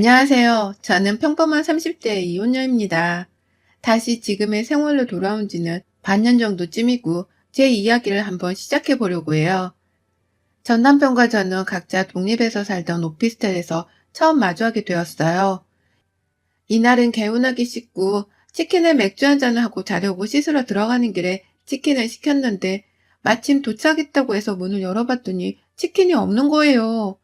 안녕하세요. 저는 평범한 30대 이혼녀입니다. 다시 지금의 생활로 돌아온 지는 반년 정도쯤이고 제 이야기를 한번 시작해 보려고 해요. 전 남편과 저는 각자 독립해서 살던 오피스텔에서 처음 마주하게 되었어요. 이날은 개운하게 씻고 치킨에 맥주 한잔을 하고 자려고 씻으러 들어가는 길에 치킨을 시켰는데 마침 도착했다고 해서 문을 열어봤더니 치킨이 없는 거예요.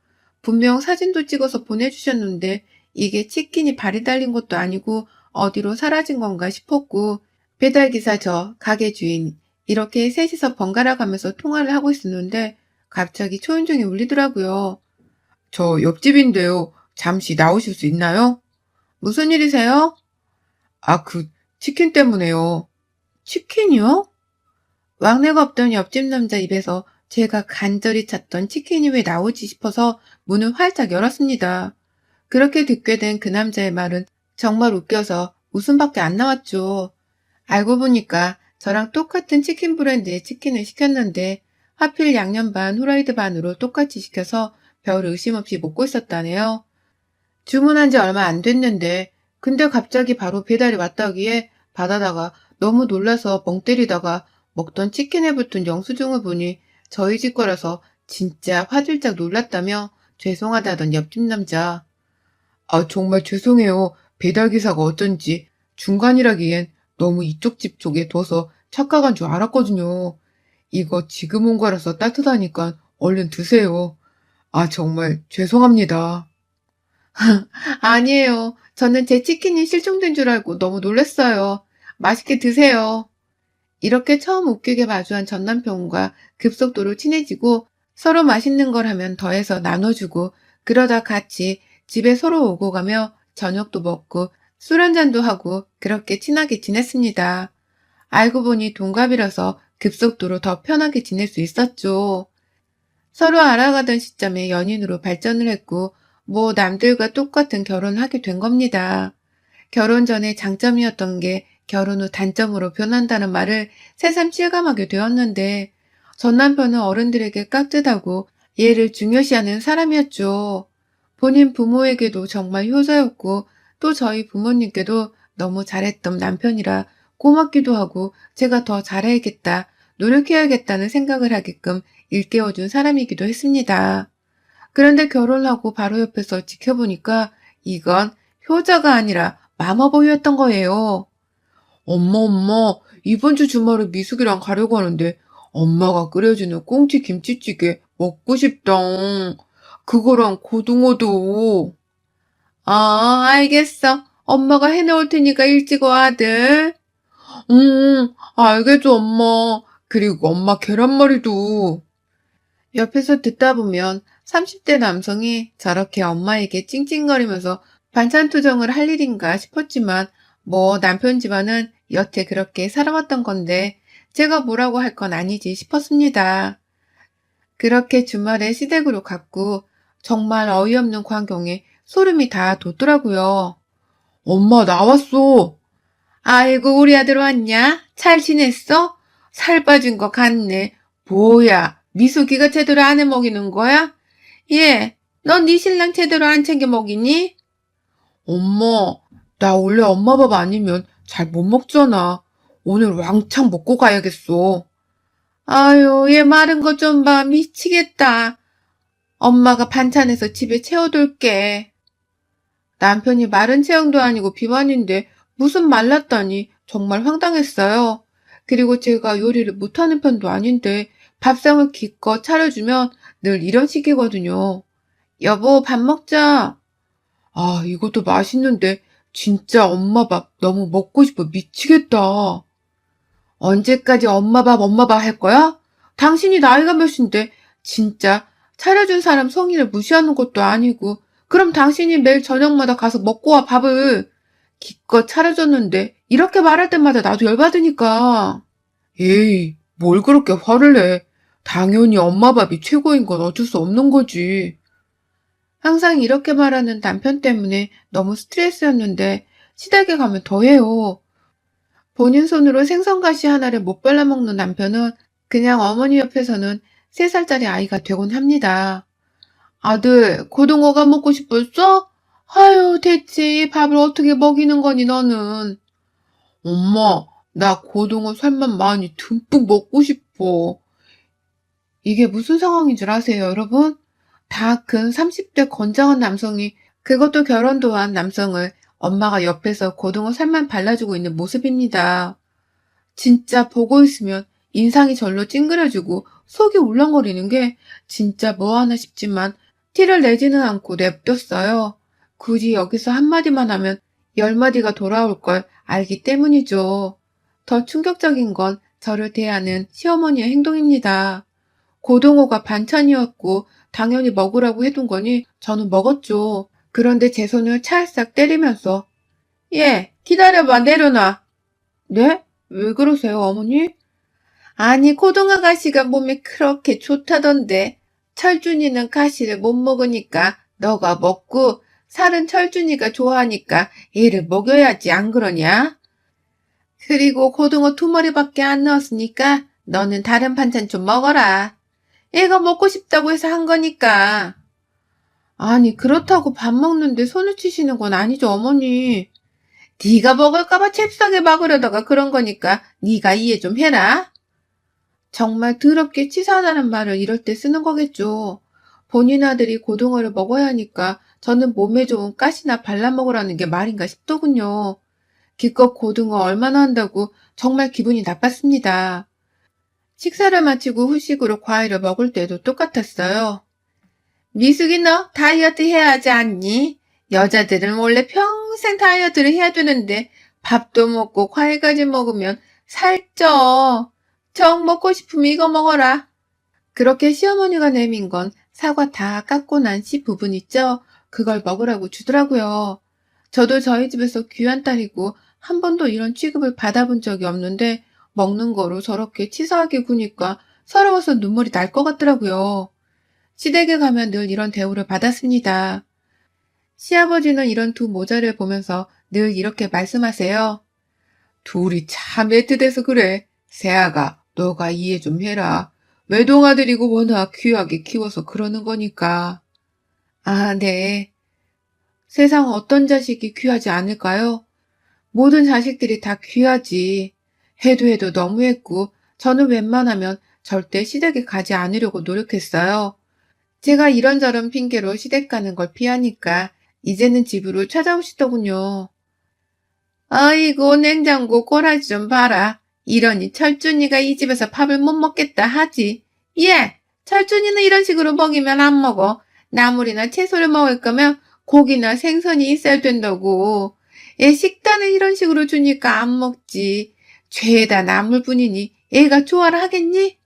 분명 사진도 찍어서 보내주셨는데 이게 치킨이 발이 달린 것도 아니고 어디로 사라진 건가 싶었고 배달기사 저, 가게 주인 이렇게 셋이서 번갈아 가면서 통화를 하고 있었는데 갑자기 초인종이 울리더라고요. 저 옆집인데요. 잠시 나오실 수 있나요? 무슨 일이세요? 아, 치킨 때문에요. 치킨이요? 왕래가 없던 옆집 남자 입에서 제가 간절히 찾던 치킨이 왜 나오지 싶어서 문을 활짝 열었습니다. 그렇게 듣게 된 그 남자의 말은 정말 웃겨서 웃음밖에 안 나왔죠. 알고 보니까 저랑 똑같은 치킨 브랜드의 치킨을 시켰는데 하필 양념 반, 후라이드 반으로 똑같이 시켜서 별 의심 없이 먹고 있었다네요. 주문한 지 얼마 안 됐는데 근데 갑자기 바로 배달이 왔다기에 받아다가 너무 놀라서 멍 때리다가 먹던 치킨에 붙은 영수증을 보니 저희 집 거라서 진짜 화들짝 놀랐다며 죄송하다던 옆집 남자. 아, 정말 죄송해요. 배달기사가 어쩐지 중간이라기엔 너무 이쪽 집 쪽에 둬서 착각한 줄 알았거든요. 이거 지금 온 거라서 따뜻하니까 얼른 드세요. 아, 정말 죄송합니다. 아니에요. 저는 제 치킨이 실종된 줄 알고 너무 놀랐어요. 맛있게 드세요. 이렇게 처음 웃기게 마주한 전 남편과 급속도로 친해지고 서로 맛있는 걸 하면 더해서 나눠주고 그러다 같이 집에 서로 오고 가며 저녁도 먹고 술 한잔도 하고 그렇게 친하게 지냈습니다. 알고 보니 동갑이라서 급속도로 더 편하게 지낼 수 있었죠. 서로 알아가던 시점에 연인으로 발전을 했고 뭐 남들과 똑같은 결혼을 하게 된 겁니다. 결혼 전에 장점이었던 게 결혼 후 단점으로 변한다는 말을 새삼 실감하게 되었는데 전 남편은 어른들에게 깍듯하고 예를 중요시하는 사람이었죠. 본인 부모에게도 정말 효자였고 또 저희 부모님께도 너무 잘했던 남편이라 고맙기도 하고 제가 더 잘해야겠다, 노력해야겠다는 생각을 하게끔 일깨워준 사람이기도 했습니다. 그런데 결혼하고 바로 옆에서 지켜보니까 이건 효자가 아니라 마마보이였던 거예요. 엄마, 이번 주 주말에 미숙이랑 가려고 하는데 엄마가 끓여주는 꽁치 김치찌개 먹고 싶다. 그거랑 고등어도. 아, 알겠어. 엄마가 해놓을 테니까 일찍 와, 아들. 알겠어, 엄마. 그리고 엄마 계란말이도. 옆에서 듣다 보면 30대 남성이 저렇게 엄마에게 찡찡거리면서 반찬 투정을 할 일인가 싶었지만 뭐 남편 집안은 여태 그렇게 살아왔던 건데 제가 뭐라고 할 건 아니지 싶었습니다. 그렇게 주말에 시댁으로 갔고 정말 어이없는 광경에 소름이 다 돋더라고요. 엄마 나왔어. 아이고 우리 아들 왔냐? 잘 지냈어? 살 빠진 거 같네. 뭐야, 미숙이가 제대로 안 해 먹이는 거야? 예, 넌 네 신랑 제대로 안 챙겨 먹이니? 엄마, 나 원래 엄마 밥 아니면 잘 못 먹잖아. 오늘 왕창 먹고 가야겠어. 아유, 얘 마른 거 좀 봐. 미치겠다. 엄마가 반찬해서 집에 채워둘게. 남편이 마른 체형도 아니고 비만인데 무슨 말랐다니 정말 황당했어요. 그리고 제가 요리를 못하는 편도 아닌데 밥상을 기껏 차려주면 늘 이런 식이거든요. 여보, 밥 먹자. 아, 이것도 맛있는데 진짜 엄마 밥 너무 먹고 싶어 미치겠다. 언제까지 엄마 밥 할 거야? 당신이 나이가 몇인데 진짜 차려준 사람 성의를 무시하는 것도 아니고 그럼 당신이 매일 저녁마다 가서 먹고 와 밥을. 기껏 차려줬는데 이렇게 말할 때마다 나도 열받으니까. 에이, 뭘 그렇게 화를 내. 당연히 엄마 밥이 최고인 건 어쩔 수 없는 거지. 항상 이렇게 말하는 남편 때문에 너무 스트레스였는데 시댁에 가면 더해요. 본인 손으로 생선가시 하나를 못 발라먹는 남편은 그냥 어머니 옆에서는 3살짜리 아이가 되곤 합니다. 아들, 고등어가 먹고 싶었어? 아유, 대체 이 밥을 어떻게 먹이는 거니, 너는? 엄마, 나 고등어 살만 많이 듬뿍 먹고 싶어. 이게 무슨 상황인 줄 아세요, 여러분? 다 큰 30대 건장한 남성이, 그것도 결혼도 한 남성을 엄마가 옆에서 고등어 살만 발라주고 있는 모습입니다. 진짜 보고 있으면 인상이 절로 찡그려지고 속이 울렁거리는 게 진짜 뭐하나 싶지만 티를 내지는 않고 냅뒀어요. 굳이 여기서 한마디만 하면 10마디가 돌아올 걸 알기 때문이죠. 더 충격적인 건 저를 대하는 시어머니의 행동입니다. 고등어가 반찬이었고 당연히 먹으라고 해둔 거니 저는 먹었죠. 그런데 제 손을 찰싹 때리면서 기다려봐, 내려놔. 네? 왜 그러세요, 어머니? 아니, 고등어 가시가 몸에 그렇게 좋다던데 철준이는 가시를 못 먹으니까 너가 먹고 살은 철준이가 좋아하니까 얘를 먹여야지, 안 그러냐? 그리고 고등어 2마리밖에 안 넣었으니까 너는 다른 반찬 좀 먹어라. 얘가 먹고 싶다고 해서 한 거니까. 아니, 그렇다고 밥 먹는데 손을 치시는 건 아니죠, 어머니. 네가 먹을까봐 잽싸게 막으려다가 그런 거니까 네가 이해 좀 해라. 정말 더럽게 치사하다는 말을 이럴 때 쓰는 거겠죠. 본인 아들이 고등어를 먹어야 하니까 저는 몸에 좋은 가시나 발라 먹으라는 게 말인가 싶더군요. 기껏 고등어 얼마나 한다고 정말 기분이 나빴습니다. 식사를 마치고 후식으로 과일을 먹을 때도 똑같았어요. 미숙이 너 다이어트 해야 하지 않니? 여자들은 원래 평생 다이어트를 해야 되는데 밥도 먹고 과일까지 먹으면 살쪄. 정 먹고 싶으면 이거 먹어라. 그렇게 시어머니가 내민 건 사과 다 깎고 난 씨 부분 있죠? 그걸 먹으라고 주더라고요. 저도 저희 집에서 귀한 딸이고 한 번도 이런 취급을 받아본 적이 없는데 먹는 거로 저렇게 치사하게 구니까 서러워서 눈물이 날 것 같더라고요. 시댁에 가면 늘 이런 대우를 받았습니다. 시아버지는 이런 두 모자를 보면서 늘 이렇게 말씀하세요. 둘이 참 애틋해서 그래. 새아가 너가 이해 좀 해라. 외동아들이고 워낙 귀하게 키워서 그러는 거니까. 아, 네. 세상 어떤 자식이 귀하지 않을까요? 모든 자식들이 다 귀하지. 해도 너무했고 저는 웬만하면 절대 시댁에 가지 않으려고 노력했어요. 제가 이런저런 핑계로 시댁 가는 걸 피하니까 이제는 집으로 찾아오시더군요. 아이고, 냉장고 꼬라지 좀 봐라. 이러니 철준이가 이 집에서 밥을 못 먹겠다 하지. 철준이는 이런 식으로 먹이면 안 먹어. 나물이나 채소를 먹을 거면 고기나 생선이 있어야 된다고. 얘 식단을 이런 식으로 주니까 안 먹지. 죄다 나물뿐이니 얘가 좋아라 하겠니?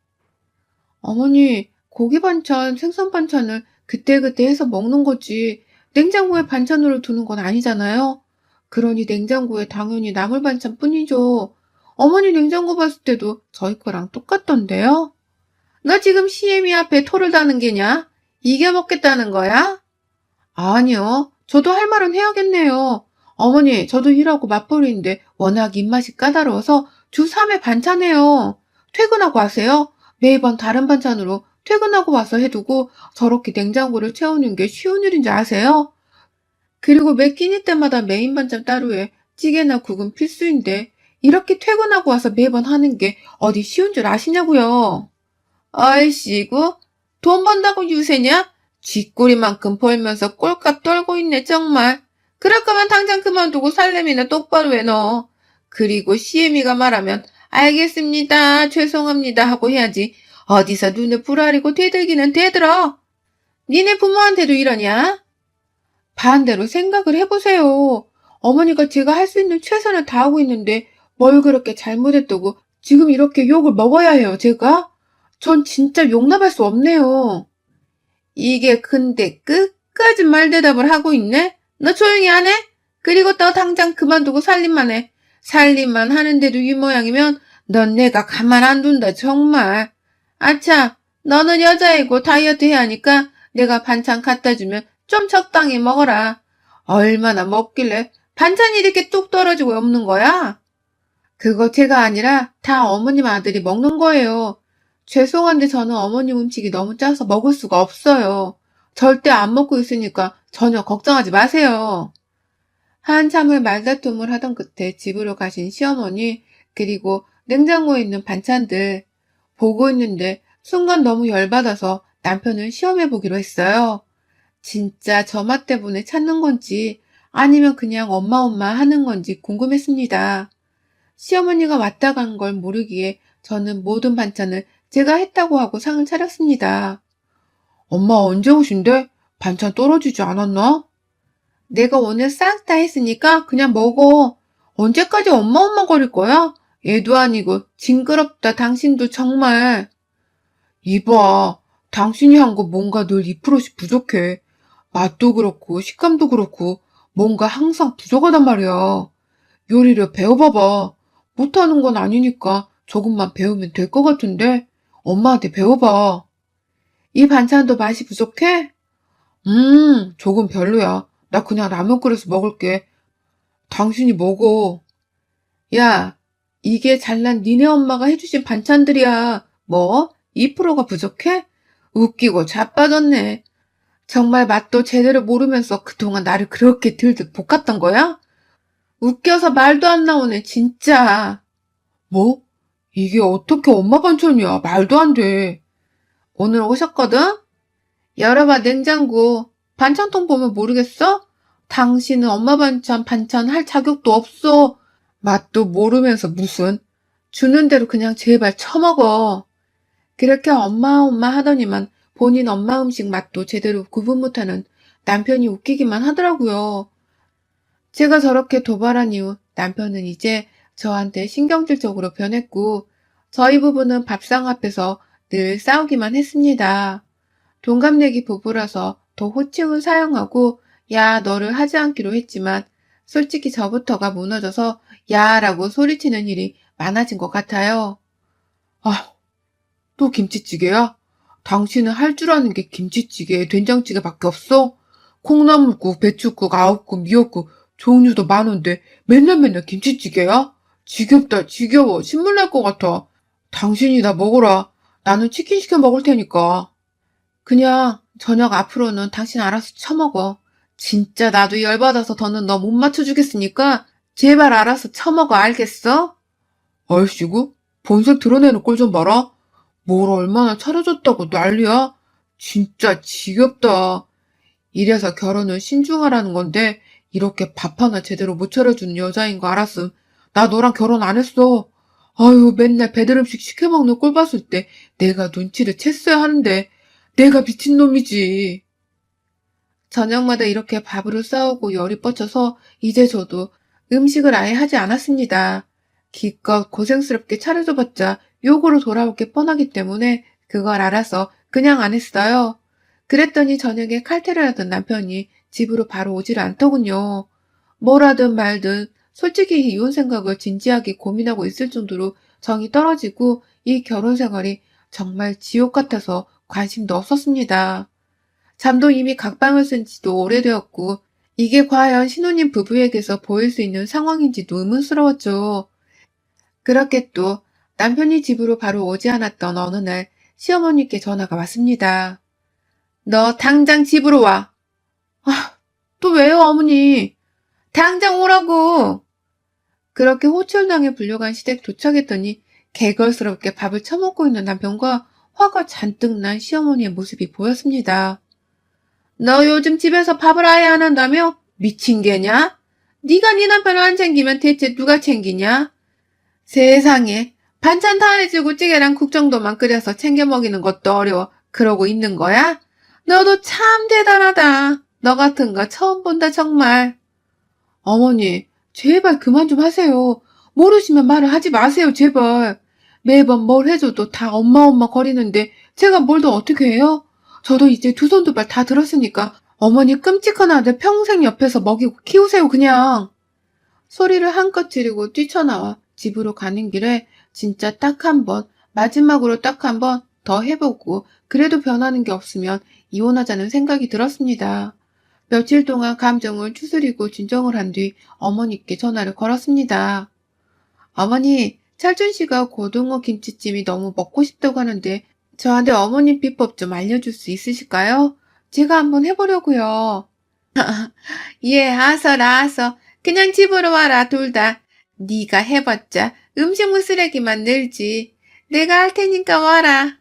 어머니, 고기 반찬, 생선 반찬을 그때그때 해서 먹는 거지. 냉장고에 반찬으로 두는 건 아니잖아요. 그러니 냉장고에 당연히 나물 반찬 뿐이죠. 어머니 냉장고 봤을 때도 저희 거랑 똑같던데요? 너 지금 시애미 앞에 토를 다는 게냐? 이겨 먹겠다는 거야? 아니요. 저도 할 말은 해야겠네요. 어머니, 저도 일하고 맞벌이인데 워낙 입맛이 까다로워서 주 3회 반찬해요. 퇴근하고 하세요? 매번 다른 반찬으로 퇴근하고 와서 해두고 저렇게 냉장고를 채우는 게 쉬운 일인 줄 아세요? 그리고 매 끼니 때마다 메인 반찬 따로 해. 찌개나 국은 필수인데 이렇게 퇴근하고 와서 매번 하는 게 어디 쉬운 줄 아시냐고요. 아이씨구, 돈 번다고 유세냐? 쥐꼬리만큼 벌면서 꼴값 떨고 있네 정말. 그럴 거면 당장 그만두고 살림이나 똑바로 해 너. 그리고 시애미가 말하면 알겠습니다, 죄송합니다 하고 해야지. 어디서 눈을 부라리고 대들기는 대들어. 니네 부모한테도 이러냐? 반대로 생각을 해보세요. 어머니가 제가 할 수 있는 최선을 다하고 있는데 뭘 그렇게 잘못했다고 지금 이렇게 욕을 먹어야 해요, 제가? 전 진짜 용납할 수 없네요. 이게 근데 끝까지 말대답을 하고 있네? 너 조용히 안 해? 그리고 너 당장 그만두고 살림만 해. 살림만 하는데도 이 모양이면 넌 내가 가만 안 둔다 정말. 아차, 너는 여자이고 다이어트 해야 하니까 내가 반찬 갖다 주면 좀 적당히 먹어라. 얼마나 먹길래 반찬이 이렇게 뚝 떨어지고 없는 거야? 그거 제가 아니라 다 어머님 아들이 먹는 거예요. 죄송한데 저는 어머님 음식이 너무 짜서 먹을 수가 없어요. 절대 안 먹고 있으니까 전혀 걱정하지 마세요. 한참을 말다툼을 하던 끝에 집으로 가신 시어머니, 그리고 냉장고에 있는 반찬들 보고 있는데 순간 너무 열받아서 남편을 시험해 보기로 했어요. 진짜 저 맛 때문에 찾는 건지 아니면 그냥 엄마 하는 건지 궁금했습니다. 시어머니가 왔다 간 걸 모르기에 저는 모든 반찬을 제가 했다고 하고 상을 차렸습니다. 엄마 언제 오신대? 반찬 떨어지지 않았나? 내가 오늘 싹 다 했으니까 그냥 먹어. 언제까지 엄마 거릴 거야? 얘도 아니고 징그럽다 당신도 정말. 이봐, 당신이 한 거 뭔가 늘 2%씩 부족해. 맛도 그렇고 식감도 그렇고 뭔가 항상 부족하단 말이야. 요리를 배워봐봐. 못하는 건 아니니까 조금만 배우면 될 것 같은데 엄마한테 배워봐. 이 반찬도 맛이 부족해? 조금 별로야. 나 그냥 라면 끓여서 먹을게. 당신이 먹어. 야, 이게 잘난 니네 엄마가 해주신 반찬들이야. 뭐? 2%가 부족해? 웃기고 자빠졌네. 정말 맛도 제대로 모르면서 그동안 나를 그렇게 들들 볶았던 거야? 웃겨서 말도 안 나오네, 진짜. 뭐? 이게 어떻게 엄마 반찬이야? 말도 안 돼. 오늘 오셨거든? 열어봐, 냉장고. 반찬통 보면 모르겠어? 당신은 엄마 반찬 할 자격도 없어. 맛도 모르면서 무슨. 주는 대로 그냥 제발 처먹어. 그렇게 엄마 하더니만 본인 엄마 음식 맛도 제대로 구분 못하는 남편이 웃기기만 하더라고요. 제가 저렇게 도발한 이후 남편은 이제 저한테 신경질적으로 변했고 저희 부부는 밥상 앞에서 늘 싸우기만 했습니다. 동갑내기 부부라서 더 호칭을 사용하고 야 너를 하지 않기로 했지만 솔직히 저부터가 무너져서 야라고 소리치는 일이 많아진 것 같아요. 아, 또 김치찌개야? 당신은 할 줄 아는 게 김치찌개, 된장찌개밖에 없어? 콩나물국, 배추국, 아욱국, 미역국 종류도 많은데 맨날 김치찌개야? 지겹다, 지겨워. 신물 날 것 같아. 당신이 나 먹어라. 나는 치킨 시켜 먹을 테니까. 그냥 저녁 앞으로는 당신 알아서 처먹어. 진짜 나도 열받아서 더는 너 못 맞춰주겠으니까 제발 알아서 처먹어, 알겠어? 얼씨구? 본색 드러내는 꼴 좀 봐라. 뭘 얼마나 차려줬다고 난리야? 진짜 지겹다. 이래서 결혼은 신중하라는 건데 이렇게 밥 하나 제대로 못 차려주는 여자인 거 알았음. 나 너랑 결혼 안 했어. 아유 맨날 배달 음식 시켜 먹는 꼴 봤을 때 내가 눈치를 챘어야 하는데 내가 미친놈이지. 저녁마다 이렇게 밥으로 싸우고 열이 뻗쳐서 이제 저도 음식을 아예 하지 않았습니다. 기껏 고생스럽게 차려줘봤자 욕으로 돌아올 게 뻔하기 때문에 그걸 알아서 그냥 안 했어요. 그랬더니 저녁에 칼퇴를 하던 남편이 집으로 바로 오질 않더군요. 뭐라든 말든 솔직히 이혼 생각을 진지하게 고민하고 있을 정도로 정이 떨어지고 이 결혼 생활이 정말 지옥 같아서 관심도 없었습니다. 잠도 이미 각방을 쓴 지도 오래되었고 이게 과연 신혼인 부부에게서 보일 수 있는 상황인지도 의문스러웠죠. 그렇게 또 남편이 집으로 바로 오지 않았던 어느 날 시어머니께 전화가 왔습니다. 너 당장 집으로 와. 아, 또 왜요, 어머니? 당장 오라고. 그렇게 호출당해 불려간 시댁 도착했더니 개걸스럽게 밥을 처먹고 있는 남편과 화가 잔뜩 난 시어머니의 모습이 보였습니다. 너 요즘 집에서 밥을 아예 안 한다며? 미친 개냐? 네가 네 남편을 안 챙기면 대체 누가 챙기냐? 세상에 반찬 다 해주고 찌개랑 국 정도만 끓여서 챙겨 먹이는 것도 어려워 그러고 있는 거야? 너도 참 대단하다. 너 같은 거 처음 본다 정말. 어머니 제발 그만 좀 하세요. 모르시면 말을 하지 마세요 제발. 매번 뭘 해줘도 다 엄마 거리는데 제가 뭘 더 어떻게 해요? 저도 이제 두 손 두 발 다 들었으니까 어머니 끔찍한 아들 평생 옆에서 먹이고 키우세요 그냥. 소리를 한껏 지르고 뛰쳐나와 집으로 가는 길에 진짜 딱 한 번, 마지막으로 딱 한 번 더 해보고 그래도 변하는 게 없으면 이혼하자는 생각이 들었습니다. 며칠 동안 감정을 추스리고 진정을 한 뒤 어머니께 전화를 걸었습니다. 어머니, 찰준 씨가 고등어 김치찜이 너무 먹고 싶다고 하는데 저한테 어머님 비법 좀 알려줄 수 있으실까요? 제가 한번 해보려고요. 예, 알았어. 그냥 집으로 와라, 둘 다. 네가 해봤자 음식물 쓰레기만 늘지. 내가 할 테니까 와라.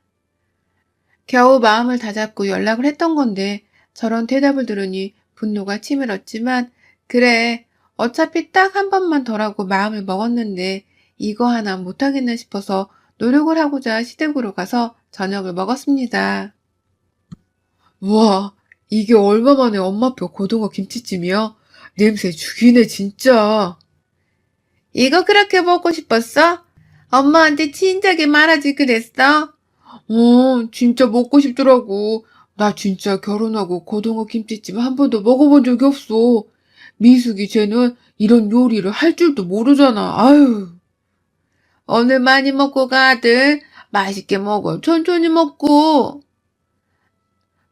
겨우 마음을 다잡고 연락을 했던 건데 저런 대답을 들으니 분노가 치밀었지만 그래, 어차피 딱 한 번만 더 라고 마음을 먹었는데 이거 하나 못하겠나 싶어서 노력을 하고자 시댁으로 가서 저녁을 먹었습니다. 우와, 이게 얼마 만에 엄마표 고등어 김치찜이야? 냄새 죽이네, 진짜. 이거 그렇게 먹고 싶었어? 엄마한테 진작에 말하지 그랬어? 진짜 먹고 싶더라고. 나 진짜 결혼하고 고등어 김치찜 한 번도 먹어본 적이 없어. 미숙이 쟤는 이런 요리를 할 줄도 모르잖아. 아유. 오늘 많이 먹고 가, 아들. 맛있게 먹어. 천천히 먹고.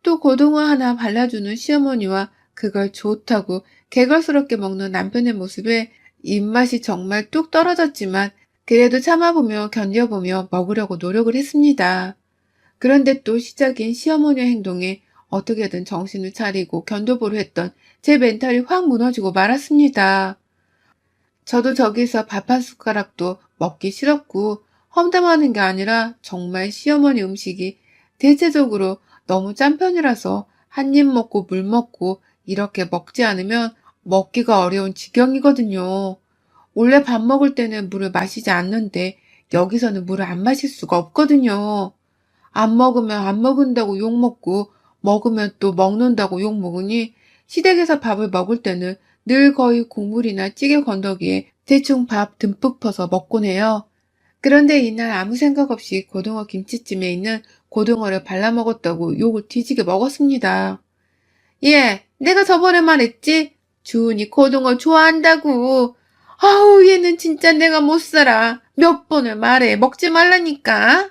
또 고등어 하나 발라주는 시어머니와 그걸 좋다고 개걸스럽게 먹는 남편의 모습에 입맛이 정말 뚝 떨어졌지만 그래도 참아보며 견뎌보며 먹으려고 노력을 했습니다. 그런데 또 시작인 시어머니의 행동에 어떻게든 정신을 차리고 견뎌보려 했던 제 멘탈이 확 무너지고 말았습니다. 저도 저기서 밥 한 숟가락도 먹기 싫었고 험담하는 게 아니라 정말 시어머니 음식이 대체적으로 너무 짠 편이라서 한 입 먹고 물 먹고 이렇게 먹지 않으면 먹기가 어려운 지경이거든요. 원래 밥 먹을 때는 물을 마시지 않는데 여기서는 물을 안 마실 수가 없거든요. 안 먹으면 안 먹는다고 욕먹고 먹으면 또 먹는다고 욕먹으니 시댁에서 밥을 먹을 때는 늘 거의 국물이나 찌개 건더기에 대충 밥 듬뿍 퍼서 먹곤 해요. 그런데 이날 아무 생각 없이 고등어 김치찜에 있는 고등어를 발라 먹었다고 욕을 뒤지게 먹었습니다. 예, 내가 저번에 말했지? 주은이 고등어 좋아한다고. 아우, 얘는 진짜 내가 못 살아. 몇 번을 말해. 먹지 말라니까.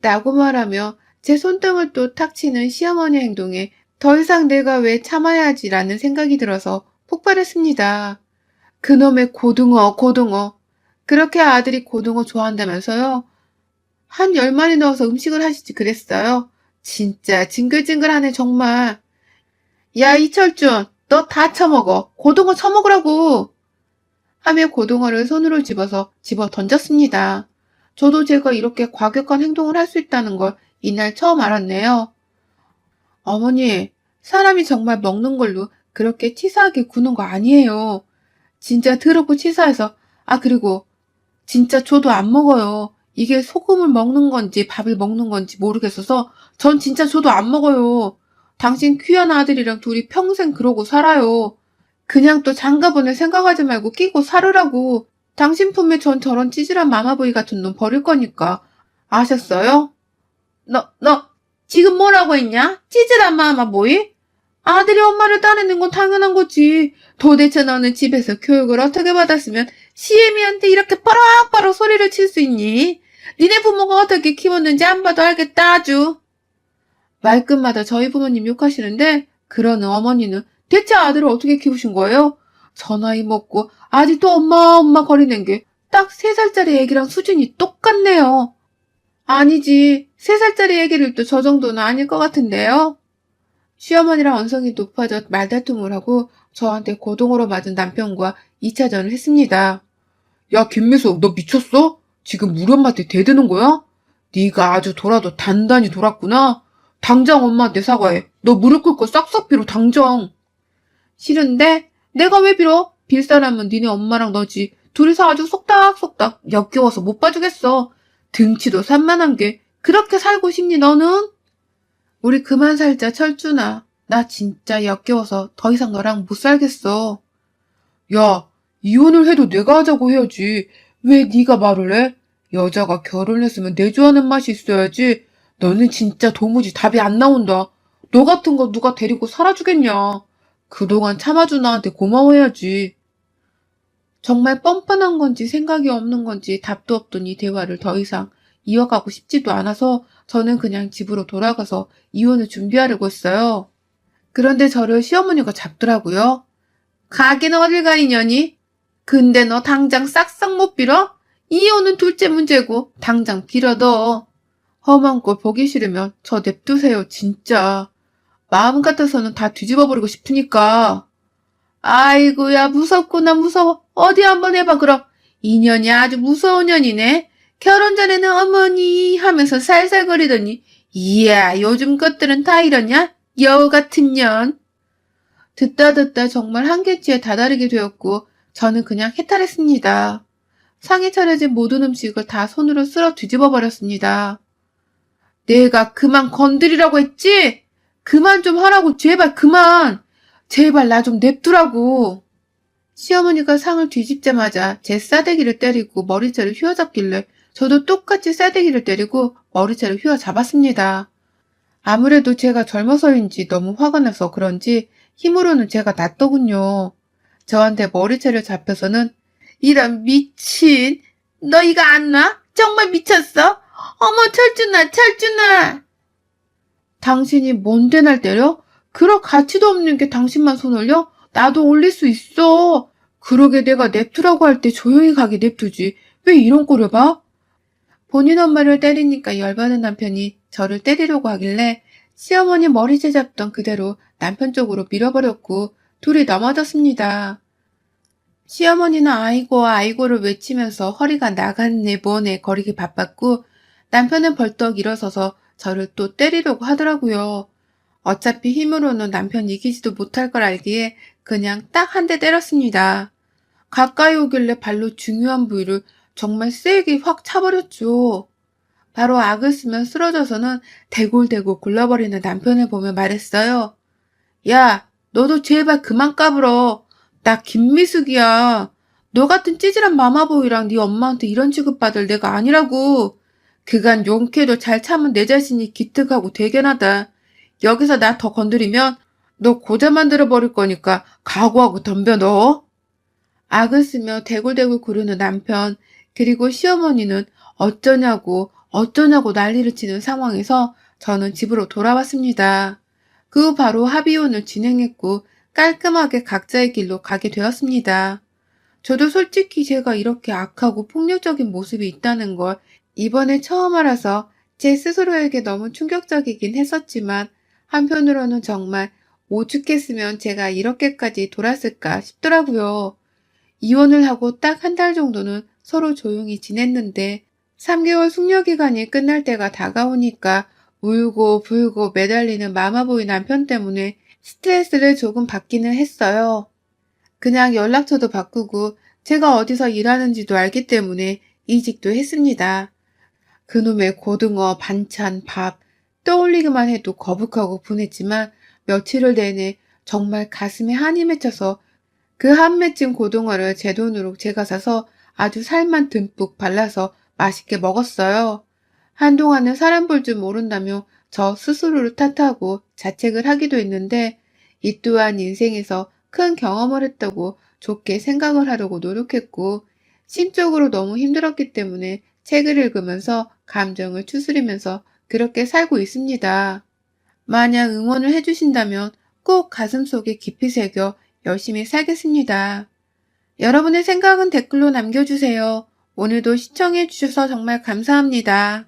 라고 말하며 제 손등을 또 탁 치는 시어머니 행동에 더 이상 내가 왜 참아야 하지라는 생각이 들어서 폭발했습니다. 그놈의 고등어. 그렇게 아들이 고등어 좋아한다면서요? 한 10마리 넣어서 음식을 하시지 그랬어요. 진짜 징글징글하네 정말. 야 이철준, 너 다 처먹어. 고등어 처먹으라고. 하며 고등어를 손으로 집어 던졌습니다. 저도 제가 이렇게 과격한 행동을 할 수 있다는 걸 이날 처음 알았네요. 어머니, 사람이 정말 먹는 걸로 그렇게 치사하게 구는 거 아니에요. 진짜 더럽고 치사해서, 그리고 진짜 저도 안 먹어요. 이게 소금을 먹는 건지 밥을 먹는 건지 모르겠어서 전 진짜 저도 안 먹어요. 당신 귀한 아들이랑 둘이 평생 그러고 살아요. 그냥 또 장가보낼 생각하지 말고 끼고 살으라고. 당신 품에 전 저런 찌질한 마마보이 같은 놈 버릴 거니까. 아셨어요? 너, 지금 뭐라고 했냐? 찌질한 마마보이? 아들이 엄마를 따르는 건 당연한 거지. 도대체 너는 집에서 교육을 어떻게 받았으면 시애미한테 이렇게 빠락빠락 소리를 칠 수 있니? 니네 부모가 어떻게 키웠는지 안 봐도 알겠다 아주. 말끝마다 저희 부모님 욕하시는데 그러는 어머니는 대체 아들을 어떻게 키우신 거예요? 저 나이 먹고 아직도 엄마 거리는 게 딱 3살짜리 애기랑 수준이 똑같네요. 아니지, 3살짜리 애기를 또 저 정도는 아닐 것 같은데요. 시어머니랑 언성이 높아져 말다툼을 하고 저한테 고동으로 맞은 남편과 2차전을 했습니다. 야 김미숙, 너 미쳤어? 지금 우리 엄마한테 대드는 거야? 네가 아주 돌아도 단단히 돌았구나. 당장 엄마한테 사과해. 너 무릎 꿇고 싹싹 빌어 당장. 싫은데? 내가 왜 빌어? 빌 사람은 니네 엄마랑 너지. 둘이서 아주 속닥속닥 역겨워서 못 봐주겠어. 등치도 산만한 게 그렇게 살고 싶니 너는? 우리 그만 살자 철준아. 나 진짜 역겨워서 더 이상 너랑 못 살겠어. 야, 이혼을 해도 내가 하자고 해야지. 왜 네가 말을 해? 여자가 결혼했으면 내조하는 맛이 있어야지. 너는 진짜 도무지 답이 안 나온다. 너 같은 거 누가 데리고 살아주겠냐. 그동안 참아준 나한테 고마워해야지. 정말 뻔뻔한 건지 생각이 없는 건지 답도 없던 이 대화를 더 이상 이어가고 싶지도 않아서 저는 그냥 집으로 돌아가서 이혼을 준비하려고 했어요. 그런데 저를 시어머니가 잡더라고요. 가긴 어딜 가 인연이? 근데 너 당장 싹싹 못 빌어? 이혼은 둘째 문제고 당장 빌어둬. 험한 꼴 보기 싫으면 저 냅두세요 진짜. 마음 같아서는 다 뒤집어버리고 싶으니까. 아이고야, 무섭구나, 무서워. 어디 한번 해봐, 그럼. 이 년이 아주 무서운 년이네. 결혼 전에는 어머니 하면서 살살거리더니, 이야, 요즘 것들은 다 이러냐? 여우 같은 년. 듣다 듣다 정말 한계치에 다다르게 되었고, 저는 그냥 해탈했습니다. 상에 차려진 모든 음식을 다 손으로 쓸어 뒤집어 버렸습니다. 내가 그만 건드리라고 했지? 그만 좀 하라고, 제발 그만! 제발 나 좀 냅두라고. 시어머니가 상을 뒤집자마자 제 싸대기를 때리고 머리채를 휘어잡길래 저도 똑같이 싸대기를 때리고 머리채를 휘어잡았습니다. 아무래도 제가 젊어서인지 너무 화가 나서 그런지 힘으로는 제가 낫더군요. 저한테 머리채를 잡혀서는 이런 미친, 너 이거 안 나? 정말 미쳤어? 어머 철준아, 철준아. 당신이 뭔데 날 때려? 그럴 가치도 없는 게 당신만 손 올려? 나도 올릴 수 있어. 그러게 내가 냅두라고 할 때 조용히 가게 냅두지. 왜 이런 꼴을 봐? 본인 엄마를 때리니까 열받은 남편이 저를 때리려고 하길래 시어머니 머리채 잡던 그대로 남편 쪽으로 밀어버렸고 둘이 넘어졌습니다. 시어머니는 아이고 아이고를 외치면서 허리가 나갔네 뭐네 거리기 바빴고 남편은 벌떡 일어서서 저를 또 때리려고 하더라고요. 어차피 힘으로는 남편 이기지도 못할 걸 알기에 그냥 딱 한 대 때렸습니다. 가까이 오길래 발로 중요한 부위를 정말 세게 확 차버렸죠. 바로 악을 쓰면 쓰러져서는 대골대골 굴러버리는 남편을 보며 말했어요. 야, 너도 제발 그만 까불어. 나 김미숙이야. 너 같은 찌질한 마마보이랑 네 엄마한테 이런 취급받을 내가 아니라고. 그간 용케도 잘 참은 내 자신이 기특하고 대견하다. 여기서 나 더 건드리면 너 고자 만들어 버릴 거니까 각오하고 덤벼 너. 악을 쓰며 대굴대굴 구르는 남편, 그리고 시어머니는 어쩌냐고 난리를 치는 상황에서 저는 집으로 돌아왔습니다. 그 후 바로 합의혼을 진행했고 깔끔하게 각자의 길로 가게 되었습니다. 저도 솔직히 제가 이렇게 악하고 폭력적인 모습이 있다는 걸 이번에 처음 알아서 제 스스로에게 너무 충격적이긴 했었지만 한편으로는 정말 오죽했으면 제가 이렇게까지 돌았을까 싶더라고요. 이혼을 하고 딱 한 달 정도는 서로 조용히 지냈는데 3개월 숙려기간이 끝날 때가 다가오니까 울고 불고 매달리는 마마보이 남편 때문에 스트레스를 조금 받기는 했어요. 그냥 연락처도 바꾸고 제가 어디서 일하는지도 알기 때문에 이직도 했습니다. 그놈의 고등어, 반찬, 밥 떠올리기만 해도 거북하고 분했지만 며칠을 내내 정말 가슴에 한이 맺혀서 그 한 맺힌 고등어를 제 돈으로 제가 사서 아주 살만 듬뿍 발라서 맛있게 먹었어요. 한동안은 사람 볼 줄 모른다며 저 스스로를 탓하고 자책을 하기도 했는데 이 또한 인생에서 큰 경험을 했다고 좋게 생각을 하려고 노력했고 심적으로 너무 힘들었기 때문에 책을 읽으면서 감정을 추스리면서 그렇게 살고 있습니다. 만약 응원을 해주신다면 꼭 가슴속에 깊이 새겨 열심히 살겠습니다. 여러분의 생각은 댓글로 남겨주세요. 오늘도 시청해주셔서 정말 감사합니다.